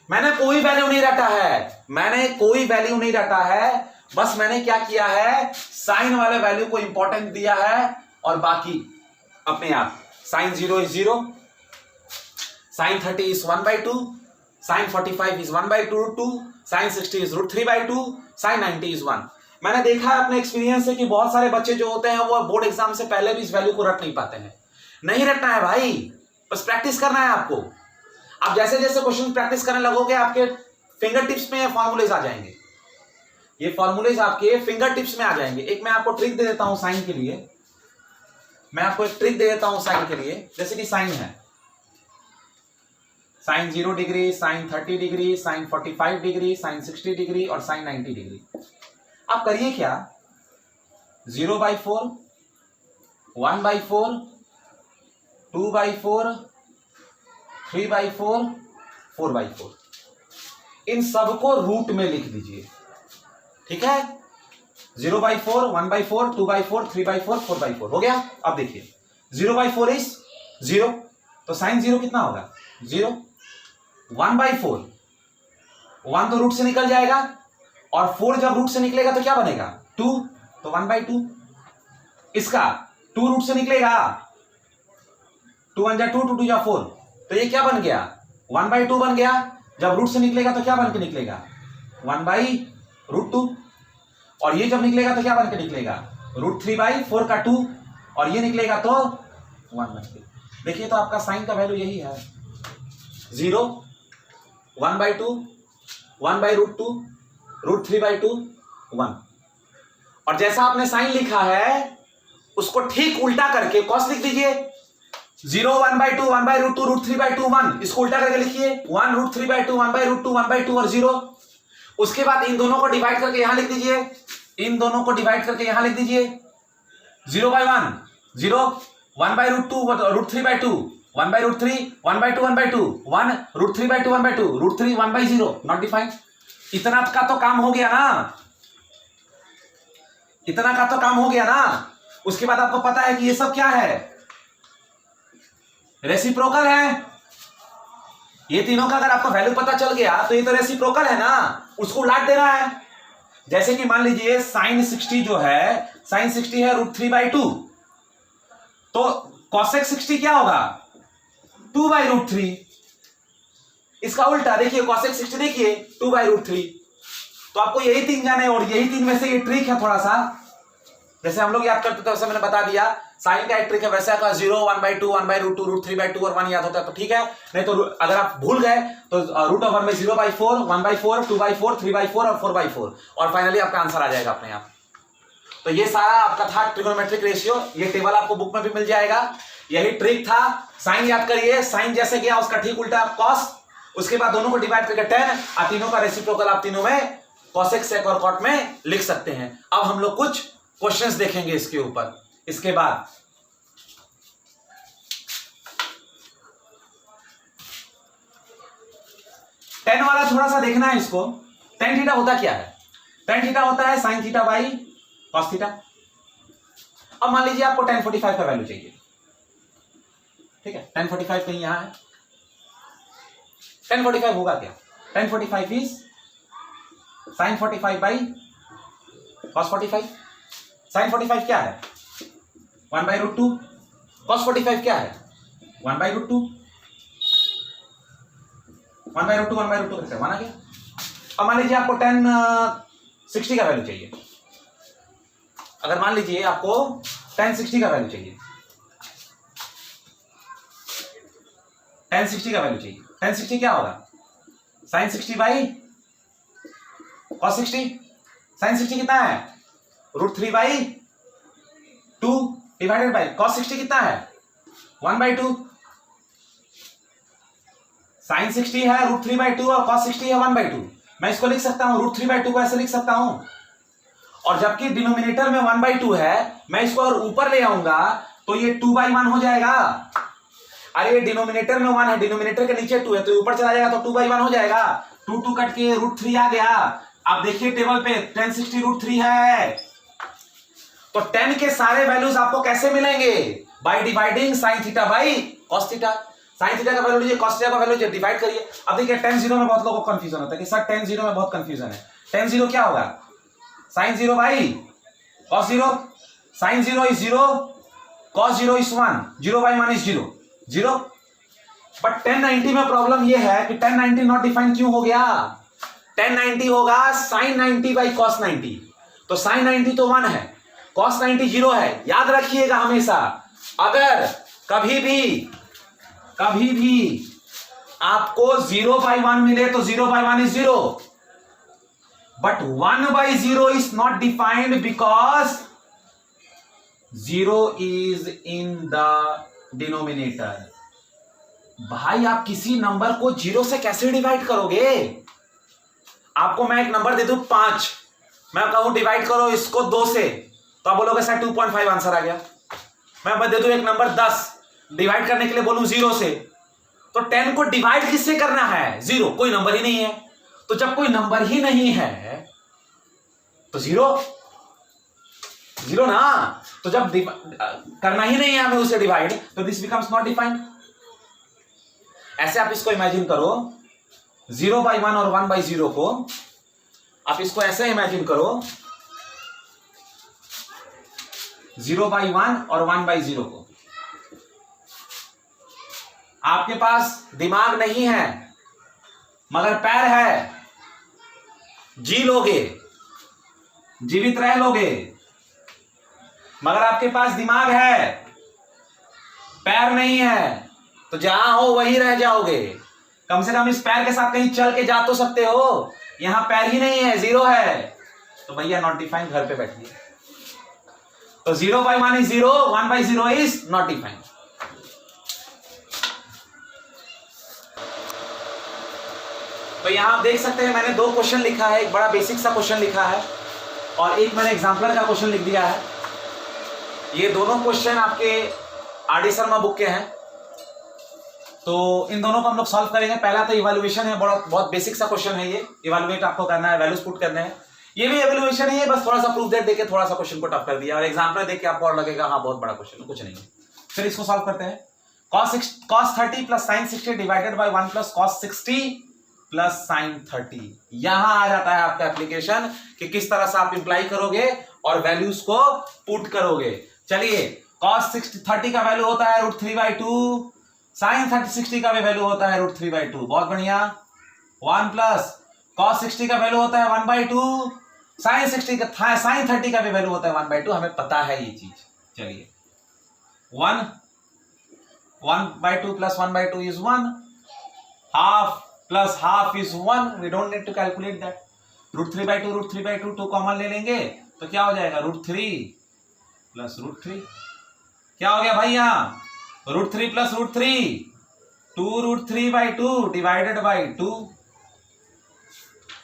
मैंने कोई वैल्यू नहीं रटा है, मैंने कोई वैल्यू नहीं रटा है, बस मैंने क्या किया है साइन वाले वैल्यू को इंपॉर्टेंट दिया है और बाकी अपने आप। Sine 0 is 0, sine 30 is 1/2, sine 45 is 1/2, sine 60 is √3/2, sine 90 is 1। मैंने देखा है अपने एक्सपीरियंस से कि बहुत सारे बच्चे जो होते हैं वो बोर्ड एग्जाम से पहले भी इस वैल्यू को रट नहीं पाते हैं। नहीं रटना है भाई, बस प्रैक्टिस करना है आपको। आप जैसे जैसे क्वेश्चन प्रैक्टिस करने लगोगे आपके फिंगर टिप्स में फॉर्मूलेज आ जाएंगे, ये फॉर्मूलेज आपके फिंगर टिप्स में आ जाएंगे। एक मैं आपको ट्रिक दे देता हूं साइन के लिए, मैं आपको एक ट्रिक दे देता हूं साइन के लिए। जैसे कि साइन है sine 0 degree, sine 30 degree, sine 45 degree, sine 60 degree और साइन 90 डिग्री। आप करिए क्या 0/4, 1/4, 2/4, 3/4, 4/4, इन सबको रूट में लिख दीजिए, ठीक है। 0/4, 1/4, 2/4, 3/4, 4/4 हो गया। अब देखिए 0/4 इज 0, तो साइन 0 कितना होगा 0। 1/4, 1 तो रूट से निकल जाएगा और 4 जब रूट से निकलेगा तो क्या बनेगा 2, तो 1/2। इसका 2 रूट से निकलेगा, 2 1 जा 2, 2 2 जा 4, तो ये क्या बन गया 1/2 बन गया। जब रूट से निकलेगा तो क्या बन के निकलेगा 1/√2, और ये जब निकलेगा तो क्या बन के निकलेगा √3/4 का 2, और ये निकलेगा तो 1 बन के। देखिए तो आपका साइन का वैल्यू यही है 0, 1/2, 1/√2, √3/2 1। और जैसा आपने साइन लिखा है उसको ठीक उल्टा करके कॉस लिख दीजिए। 0 1/2 1/√2 √3/2 1, इसको उल्टा करके लिखिए 1 √3/2 1/√2 1/2 और 0। उसके बाद इन दोनों को डिवाइड करके यहां लिख दीजिए, इन दोनों को डिवाइड करके यहां लिख दीजिए 0/1 0 1/√2 √3/2 1/√3 1/2 1/2 1 √3/2 1/2 √3 1/0 नॉट डिफाइंड। इतना का तो काम हो गया ना, इतना का तो काम हो गया ना। उसके बाद आपको पता है कि ये सब क्या है, रेसिप्रोकल है। ये तीनों का अगर आपको वैल्यू पता चल गया तो ये तो रेसिप्रोकल है ना, उसको उलट देना है। जैसे कि मान लीजिए sin 60 जो है, sin 60 है √3/2, तो cosec 60 क्या होगा 2/√3। इसका उल्टा देखिए cosec 60 देखिए 2/√3। तो आपको यही तीन जाने और यही तीन में से ये ट्रिक है थोड़ा सा, जैसे हम लोग याद करते थे वैसे मैंने बता दिया। साइन का एक ट्रिक है वैसा का 0 1/2 1/√2 √3/2 और 1 याद होता है तो ठीक है, नहीं तो अगर आप भूल गए तो √1 में 0/4 1/4 2/4 3/4 और 4/4 और फाइनली आपका आंसर आ जाएगा अपने आप। तो ये सारा आपका था ट्रिगोनोमेट्रिक रेशियो। ये टेबल आपको बुक में भी मिल जाएगा। यही ट्रिक था। साइन याद करिए, साइन जैसे गया उसका ठीक उल्टा कॉस, उसके बाद दोनों को डिवाइड करके tan, और तीनों का रेसिप्रोकल आप तीनों में कॉसेक सेक और कॉट में लिख सकते हैं। अब हम लोग कुछ क्वेश्चंस देखेंगे इसके ऊपर। इसके बाद tan वाला थोड़ा सा देखना है इसको। tan थीटा होता क्या है, tan थीटा होता है sin theta by cos theta. अब मान लीजिए आपको tan 45 का वैल्यू चाहिए, ठीक है, tan 45 कहीं यहां है। tan 45 होगा क्या, tan 45 is sin 45 by cos 45। sin 45 क्या है 1/√2, cos 45 क्या है 1/√2, 1/√2 1/√2 कैसे 1 आ गया। अब मान लीजिए आपको tan 60 का वैल्यू चाहिए। अगर मान लीजिए आपको tan 60 का वैल्यू चाहिए, tan 60 का वैल्यू चाहिए, tan 60 क्या होगा sin 60 बाई cos 60। sin 60 कितना है √3/2 डिवाइडेड बाई cos 60 कितना है 1/2। sin 60 है √3/2 और cos 60 है 1/2। मैं इसको लिख सकता हूं √3/2 को ऐसे लिख सकता हूं, और जबकि डिनोमिनेटर में 1/2 है, मैं इसको अगर ऊपर ले आऊंगा तो ये 2/1 हो जाएगा। अरे ये डिनोमिनेटर में 1 है, डिनोमिनेटर के नीचे 2 है, तो ऊपर चला जाएगा तो 2/1 हो जाएगा। 2 कट के √3 आ गया। अब देखिए टेबल पे tan 60 √3 है, तो tan के सारे वैल्यूज आपको कैसे मिलेंगे, by dividing sin theta by cos theta. sin theta का वैल्यू लीजिए, cos थीटा का वैल्यू लीजिए, डिवाइड करिए। अब देखिए tan 0 में बहुत लोगों को कंफ्यूजन होता है कि सर tan 0 में बहुत कंफ्यूजन है। tan 0 क्या होगा sin 0 by cos 0, sin 0 is 0, cos 0 is 1, 0/1 is 0 0। But tan 90 में प्रॉब्लम ये है कि tan 90 नॉट डिफाइन क्यों हो गया। tan 90 होगा sin 90 बाई cos 90, तो sin 90 तो 1 है, cos 90 0 है। याद रखिएगा हमेशा, अगर कभी भी आपको 0/1 मिले तो 0/1 is 0, but 1/0 is not defined because 0 is in the denominator। भाई आप किसी नंबर को 0 से कैसे डिवाइड करोगे। आपको मैं एक नंबर दे दूं 5, मैं कहूं डिवाइड करो इसको 2 से, तो आप बोलोगे सर 2.5 आंसर आ गया। मैं दे दूं एक नंबर 10, डिवाइड करने के लिए बोलूं 0 से, तो 10 को डिवाइड किससे करना है 0, कोई नंबर ही नहीं है। तो जब कोई नंबर ही नहीं है तो 0 ना, तो जब करना ही नहीं है हमें उसे डिवाइड, तो दिस बिकम्स नॉट डिफाइंड। ऐसे आप इसको इमेजिन करो 0/1 और 1/0 को, आप इसको ऐसे इमेजिन करो 0/1 और 1/0 को। आपके पास दिमाग नहीं है मगर पैर है, जी लोगे, जीवित रह लोगे, मगर आपके पास दिमाग है, पैर नहीं है, तो जहां हो वहीं रह जाओगे। कम से कम इस पैर के साथ कहीं चल के जा तो सकते हो, यहां पैर ही नहीं है, 0 है, तो भैया नॉट डिफाइंड, घर पे बैठिए। तो 0/1 इज 0, 1/0 इज नॉट डिफाइंड। तो यहां आप देख सकते हैं मैंने 2 क्वेश्चन लिखा है, एक बड़ा बेसिक सा क्वेश्चन लिखा है और एक मैंने एग्जाम्पलर का क्वेश्चन लिख दिया है। ये दोनों क्वेश्चन आपके आर.डी. शर्मा बुक के हैं, तो इन दोनों को हम लोग सॉल्व करेंगे। पहला तो इवैल्यूएशन है, बहुत बेसिक सा क्वेश्चन है ये, इवैल्यूएट आपको करना है, वैल्यूज पुट करने हैं। ये भी इवैल्यूएशन है, बस थोड़ा सा प्रूफ दैट देके थोड़ा सा क्वेश्चन को टफ कर दिया और एग्जाम्पलर देख के आपको और लगेगा हाँ बहुत बड़ा क्वेश्चन है, कुछ नहीं है। फिर इसको सॉल्व करते हैं। cos 30 plus sin 60 divided by 1 plus cos 60 plus sin 30। यहां आ जाता है आपका एप्लीकेशन कि किस तरह से आप इंप्लाई करोगे और वैल्यूज को पुट करोगे। चलिए, cos 30 का वैल्यू होता है √3/2, sin 60 का भी वैल्यू होता है √3/2। बहुत बढ़िया। 1 प्लस cos 60 का वैल्यू होता है 1/2, sin 30 का भी वैल्यू होता है 1/2। हमें पता है ये चीज। चलिए, 1/2 plus 1/2 is 1, half plus half is 1। We don't need to calculate that. √3/2 2 common ले लेंगे तो क्या हो जाएगा, √3 प्लस √3। क्या हो गया भाई यहाँ, √3 प्लस √3, 2√3/2 डिवाइडेड बाई 2।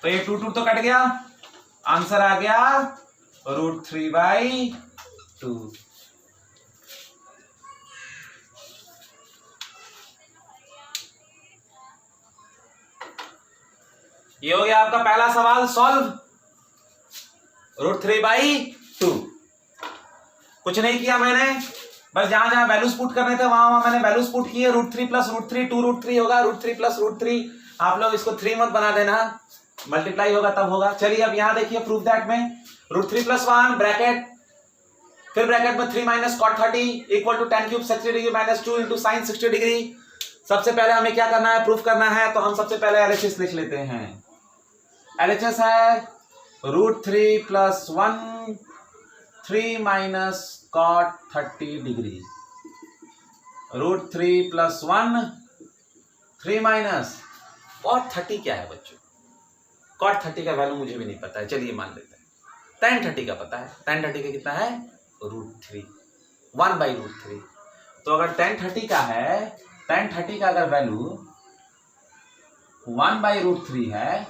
तो ये 2 तो कट गया, आंसर आ गया √3/2। ये हो गया आपका पहला सवाल सॉल्व, √3/2। कुछ नहीं किया मैंने, बस जहां जहां वैल्यूज पुट करने थे वहां वहां मैंने वैल्यूज पुट किए। √3 प्लस √3 2√3 होगा, √3 प्लस √3। आप लोग इसको 3 मत बना देना, मल्टीप्लाई होगा तब होगा। चलिए अब यहां देखिए प्रूफ दैट में √3 प्लस 1 ब्रैकेट, फिर ब्रैकेट में 3 minus cot 30 equal to tan cube 60 degree minus 2 into sine 60 degree. सबसे पहले हमें क्या करना है, प्रूफ करना है, तो हम सबसे पहले एलएचएस लिख लेते हैं। एलएचएस है √3 plus 1 3 minus cot 30 degree. √3 plus 1 3 minus cot 30 क्या है बच्चों, cot 30 का वैल्यू मुझे भी नहीं पता है, चलिए मान लेते हैं। tan 30 का पता है, tan 30 का कितना है, √3, 1/√3। तो अगर tan 30 का है, tan 30 का अगर वैल्यू 1/√3 है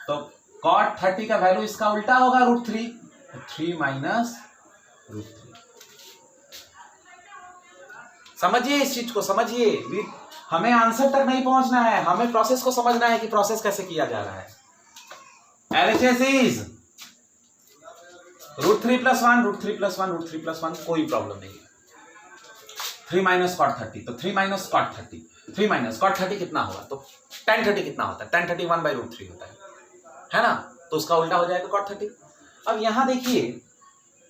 तो cot 30 का वैल्यू इसका उल्टा होगा √3, 3 माइनस √3। समझिए इस चीज को, समझिए। हमें आंसर तक नहीं पहुंचना है, हमें प्रोसेस को समझना है कि प्रोसेस कैसे किया जा रहा है। LHS is √3 plus 1 √3 plus 1 √3 plus 1, कोई प्रॉब्लम नहीं है। 3 माइनस cot 30, तो 3 माइनस cot 30, 3 माइनस cot 30 कितना होगा, तो tan 30 कितना होता है, tan 30 1/√3 होता है ना, तो उसका उल्टा हो जाएगा cot 30। अब यहां देखिए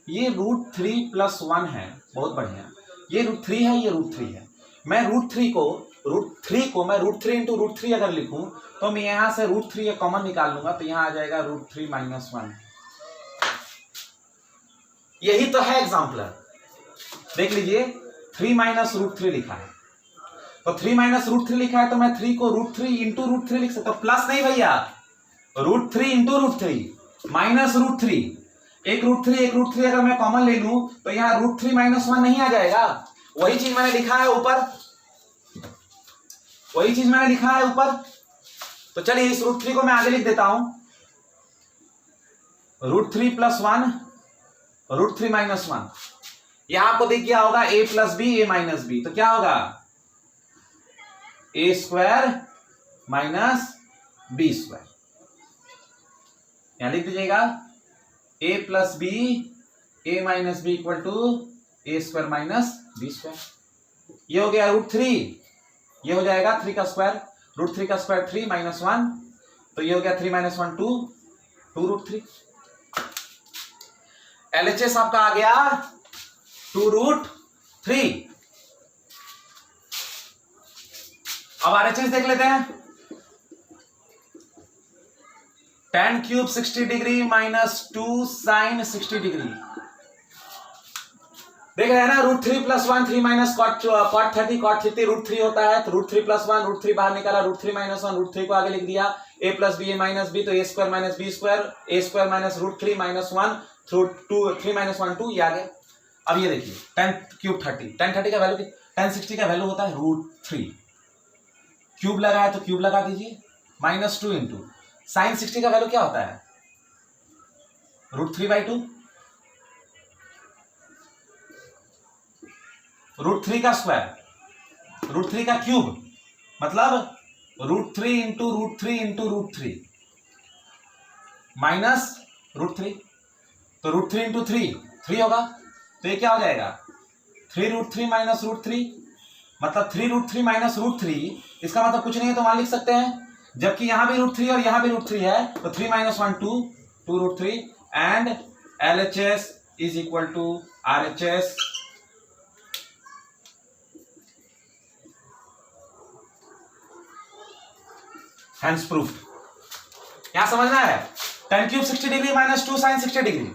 ये √3 प्लस 1 है, बहुत बढ़िया। ये √3 है, ये √3 है। मैं √3 को मैं √3 इंटू √3 अगर लिखूं तो मैं यहां से √3 कॉमन निकाल लूंगा, तो यहां आ जाएगा √3 माइनस 1। यही तो है एग्जाम्पलर, देख लीजिए 3 माइनस √3 लिखा है, तो 3 माइनस √3 लिखा है तो मैं 3 को √3 इंटू √3 लिख सकता हूं। प्लस नहीं भैया, √3 इंटू √3 माइनस √3, एक √3 अगर मैं कॉमन ले लूं तो यहां √3 माइनस 1 नहीं आ जाएगा। वही चीज मैंने लिखा है ऊपर, वही चीज मैंने लिखा है ऊपर। तो चलिए इस √3 को मैं आगे लिख देता हूं, √3 प्लस 1 √3 माइनस 1। यहां आपको दिख गया होगा a plus B a minus B, तो क्या होगा a² माइनस b²। यहां लिख दीजिएगा a plus B a minus B equal to a² minus b²। ये हो गया √3, ये हो जाएगा 3 का स्क्वायर, √3 का स्क्वायर 3 माइनस 1, तो ये हो गया 3 माइनस 1 2 √3। LHS आपका आ गया 2√3। अब RHS देख लेते हैं। tan cube 60 degree minus 2 sine 60 degree. देख रहे हैं ना, √3 + 1 3 - cot 30 cot 30 √3 होता है, तो √3 + 1 √3 बाहर निकाला, √3 - 1 √3 को आगे लिख दिया, a + b a - b, तो a² - b² a² - √3 - 1 थ्रू 2 3 - 1 2, ये आ गया। अब ये देखिए 10³ 30, 1030 का वैल्यू 1060 का वैल्यू होता है √3, क्यूब लगा है तो क्यूब लगा दीजिए, -2 इंटू sin 60 का वैल्यू क्या होता है √3/2, √3 का स्क्वायर, √3 का क्यूब, मतलब √3 इंटू √3 इंटू √3 माइनस √3, तो √3 इंटू 3 होगा, तो ये क्या हो जाएगा 3√3 माइनस √3, मतलब 3√3 माइनस √3, इसका मतलब कुछ नहीं है तो मान लिख सकते हैं, जबकि यहां भी √3 और यहां भी √3 है, तो 3 - 1 2 √3 and LHS is equal to RHS hence proof. यहां समझना है 10³ 60 डिग्री -2 sin 60 डिग्री,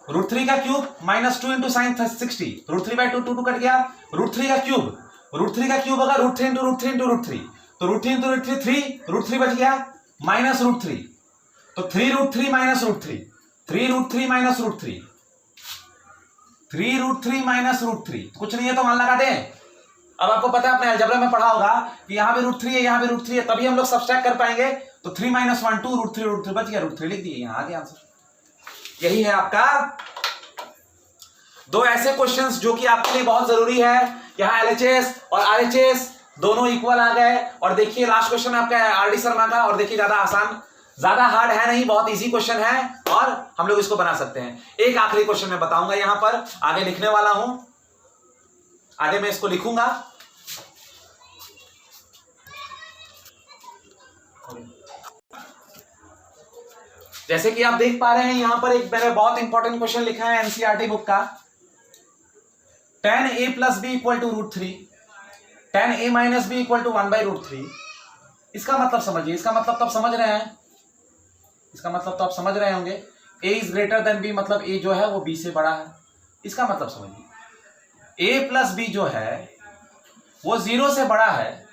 √3 का क्यूब -2 इंटू sin 60, √3/2 2 कट गया, √3 का क्यूब होगा √3 इंटू √3 इंटू √3, तो √3 इंटू √3 3, √3 बच गया -√3, तो 3√3 माइनस √3, 3√3 माइनस √3, 3√3 माइनस √3, कुछ नहीं है तो मान लगा दें। अब आपको पता है, अपने अलजेब्रा में पढ़ा होगा कि यहां भी √3 है, यहां भी √3 है, तभी हम लोग सब्सट्रैक्ट कर पाएंगे, तो 3 - 1 2 √3 बच गया, √3 लिख दिए, यहां आ गया आंसर। यही है आपका दो ऐसे क्वेश्चंस जो कि आपके लिए बहुत जरूरी है। यहां LHS और RHS दोनों इक्वल आ गए, और देखिए लास्ट क्वेश्चन आपका RD शर्मा का, और देखिए ज्यादा आसान, ज्यादा हार्ड है नहीं, बहुत इजी क्वेश्चन है और हम लोग इसको बना सकते हैं। एक आखिरी क्वेश्चन मैं बताऊंगा, यहां पर आगे लिखने वाला हूं, आगे मैं इसको लिखूंगा। जैसे कि आप देख पा रहे हैं यहां पर एक मैंने बहुत इंपॉर्टेंट क्वेश्चन लिखा है NCERT बुक का, 10a + b = √3, 10a - b = 1/√3। इसका मतलब समझिए, इसका मतलब तो आप समझ रहे हैं, इसका मतलब तो आप समझ रहे होंगे, a is greater than b, मतलब a जो है वो b से बड़ा है। इसका मतलब समझिए, a + b जो है वो 0 से बड़ा है,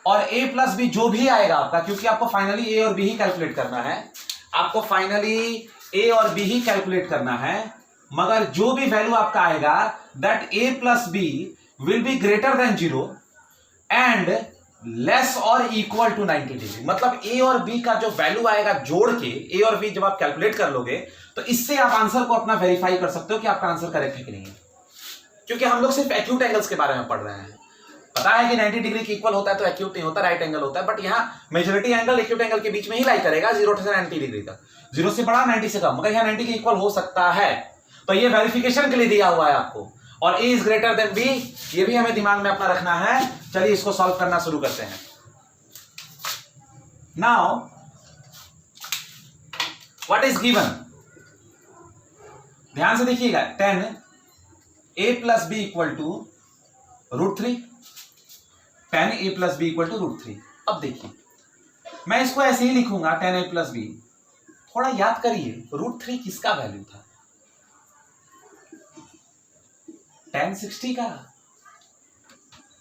और a + b जो भी आएगा आपका, क्योंकि आपको फाइनली a और b ही कैलकुलेट करना है, आपको फाइनली a और b ही कैलकुलेट करना है, मगर जो भी वैल्यू आपका आएगा that a + b will be greater than 0 and less और इक्वल टू 90 डिग्री। मतलब a और b का जो वैल्यू आएगा जोड़ के, a और b जब आप कैलकुलेट कर लोगे तो इससे आप आंसर को अपना वेरीफाई कर सकते हो कि आपका आंसर करेक्ट है कि नहीं है, क्योंकि हम लोग सिर्फ एक्यूट एंगल्स के बारे में पढ़ रहे हैं। पता है कि 90 डिग्री के इक्वल होता है तो एक्यूट नहीं होता, राइट एंगल होता है, बट यहाँ मेजॉरिटी एंगल एक्यूट एंगल के बीच में ही लाई करेगा, 0 से 90 डिग्री तक, 0 से बड़ा 90 से कम, मगर यहाँ 90 के इक्वल हो सकता है, तो ये वेरिफिकेशन के लिए दिया हुआ है आपको। और a is greater than b, ये भी हमें दिमाग में अपना रखना है। चलिए इसको सॉल्व करना शुरू करते हैं। नाउ व्हाट इज गिवन, ध्यान से देखिएगा, 10a + b = √3, 10a + b = √3। अब देखिए मैं इसको ऐसे ही लिखूंगा 10a + b, थोड़ा याद करिए √3 किसका वैल्यू था, 1060 का,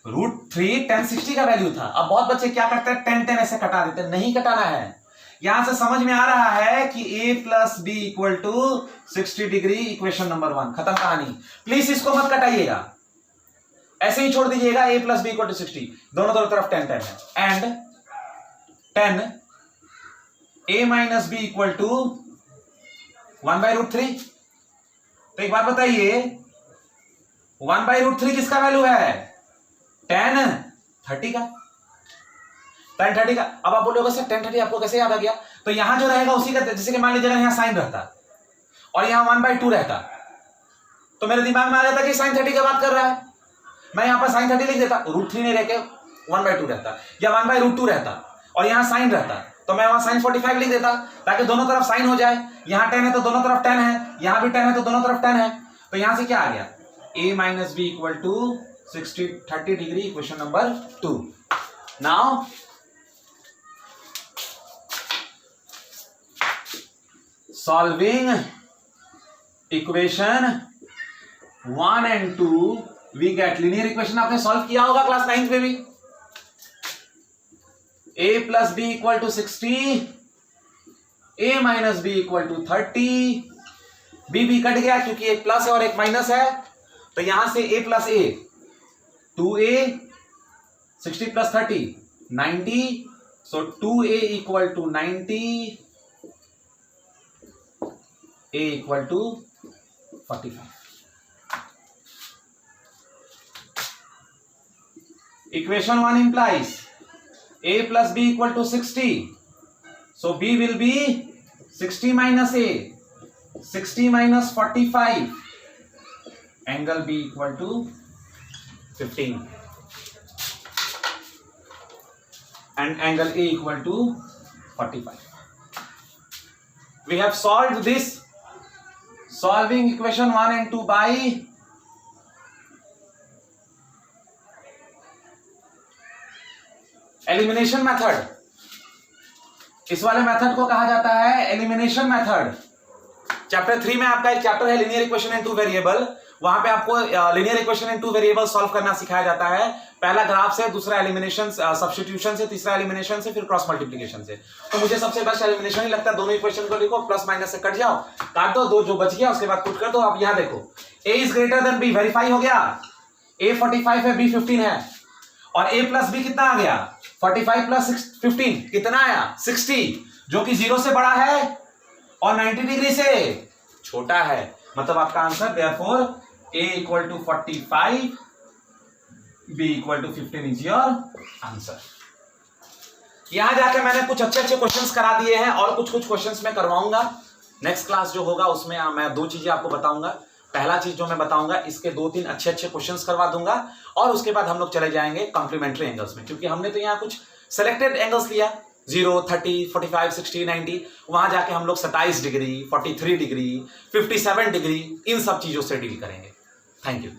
√3 1060 का वैल्यू था। अब बहुत बच्चे क्या करते हैं, 10 10 ऐसे कटा देते हैं, नहीं कटाना है। यहां से समझ में आ रहा है कि a + b = 60 degree, equation number 1, खत्म कहानी। प्लीज इसको मत कटाइएगा, ऐसे ही छोड़ दीजिएगा, a + b = 60, दोनों तरफ 10 10 है, एंड 10 a - b = 1/√3। तो एक बात बताइए, 1/√3 किसका वैल्यू है, 10 30 का, 10 30 का। अब आप बोलोगे सर 10 30 आपको कैसे याद आ गया, तो यहां जो रहेगा उसी का, जैसे कि मान लीजिएगा यहां साइन रहता और यहां 1/2 रहता, तो मेरे दिमाग में आ जाता कि साइन 30 की बात कर रहा है, मैं यहां पर साइन 30 लिख देता, √3 नहीं रहकर 1/2 रहता, या 1/√2 रहता और यहां साइन रहता, तो मैं वहां साइन 45 लिख देता, ताकि दोनों तरफ साइन हो जाए। यहां 10 है तो दोनों तरफ 10 है, यहां भी 10 है तो दोनों तरफ 10 है, तो यहां से क्या आ गया, a - b = 30 degree, equation number 2। Now solving equation 1 and 2 we get linear equation आपने सॉल्व किया होगा क्लास 9th में भी. a plus B equal to 60, a minus B equal to 30. B cut गया क्योंकि एक प्लस है और एक माइनस है, तो यहां से a plus a 2a 60 plus 30 90. So 2a equal to 90, a equal to 45. Equation 1 implies a plus b equal to 60. So b will be 60 minus a, 60 minus 45. Angle b equal to 15. And angle a equal to 45. We have solved this, solving equation 1 and 2 by elimination method. इस वाले method को कहा जाता है elimination method. Chapter 3 में आपका एक chapter है linear equation in two variable. वहां पे आपको linear equation in two variable solve करना सिखाया जाता है. पहला ग्राफ से, दूसरा एलिमिनेशन सब्स्टिट्यूशन से, तीसरा एलिमिनेशन से, फिर क्रॉस मल्टीप्लिकेशन से. तो मुझे सबसे बेस्ट एलिमिनेशन ही लगता है. दोनों इक्वेशन को लिखो, प्लस माइनस से कट जाओ, काट दो, दो जो बच गया उसके बाद पुट कर दो. अब यहां देखो a is greater than b, verify हो गया. a 45 है, b 15 है, और a प्लस b कितना आ गया? 45 प्लस 15 कितना आया? 60, जो कि 0 से बड़ा है और 90 डिग्री से छोटा है. मतलब आपका answer therefore a equal to 45, b equal to 15 is your answer. यहां जाके मैंने कुछ अच्छे अच्छे क्वेश्चंस करा दिए हैं और कुछ कुछ क्वेश्चंस मैं करवाऊंगा. नेक्स्ट क्लास जो होगा उसमें मैं दो चीजें आपको बताऊंगा. पहला चीज जो मैं बताऊंगा, इसके 2-3 अच्छे अच्छे क्वेश्चंस करवा दूंगा, और उसके बाद हम लोग चले जाएंगे कॉम्प्लीमेंट्री एंगल्स में, क्योंकि हमने तो यहाँ कुछ सेलेक्टेड एंगल्स लिया 0, 30, 45, 60, 90. वहां जाके हम लोग 27 डिग्री, 43 डिग्री, 57 डिग्री, इन सब चीजों से डील करेंगे. Thank you.